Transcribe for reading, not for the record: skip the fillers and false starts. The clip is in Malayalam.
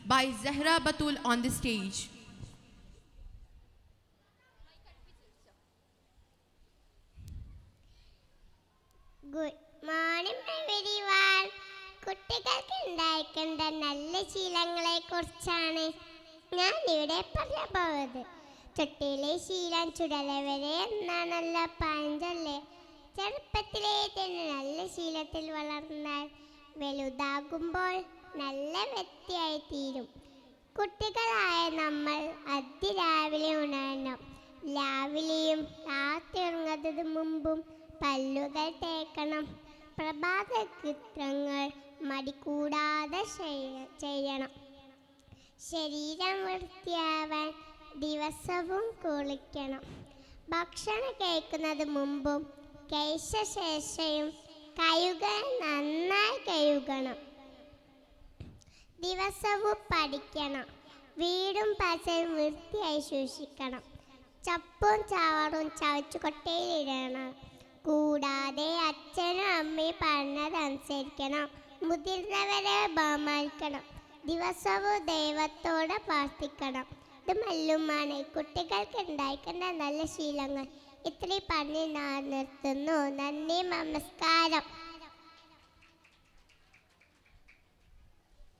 by Zahra Batul on the stage. Good morning everyone. കുട്ടികൾക്ക് ഉണ്ടായിരിക്കേണ്ട നല്ല ശീലങ്ങളെ കുറിച്ചാണ് ഞാൻ ഇവിടെ പറയാൻ പോകുന്നത്. ചുട്ടിയിലെ ശീലം ചുടലവരെ എന്നാണല്ലോ പഴഞ്ചൊല്ല്. ചെറുപ്പത്തിലേ തന്നെ നല്ല ശീലത്തിൽ വളർന്നാൽ വലുതാകുമ്പോൾ നല്ല വ്യക്തിയായി തീരും. കുട്ടികളായ നമ്മൾ അതിരാവിലെ ഉണരണം. രാവിലെയും രാത്രി ഉറങ്ങുന്നതിന് മുമ്പും പല്ലുകൾ തേക്കണം. പ്രഭാത കൃത്യങ്ങൾ മടികൂടാതെ ചെയ്യണം. ശരീരം വൃത്തിയാവാൻ ദിവസവും കുളിക്കണം. ഭക്ഷണം കഴിക്കുന്നത് മുമ്പും കഴിച്ച ശേഷവും കൈകൾ നന്നായി കഴുകണം. ദിവസവും പഠിക്കണം. വീടും പരിസരവും വൃത്തിയായി സൂക്ഷിക്കണം. ചപ്പും ചാറും ചവച്ചുകൊട്ടയിലിടണം. കൂടാതെ അച്ഛനും അമ്മയും പറഞ്ഞതനുസരിക്കണം. മുതിർന്നവരെ ബഹുമാനിക്കണം. ദിവസവും ദൈവത്തോട് പ്രാർത്ഥിക്കണം. ഇത് മല്ലുമാണ് കുട്ടികൾക്ക് ഉണ്ടായിരിക്കേണ്ട നല്ല ശീലങ്ങൾ. ഇത്രയും പറഞ്ഞ് ഞാൻ നിർത്തുന്നു. നന്ദി, നമസ്കാരം.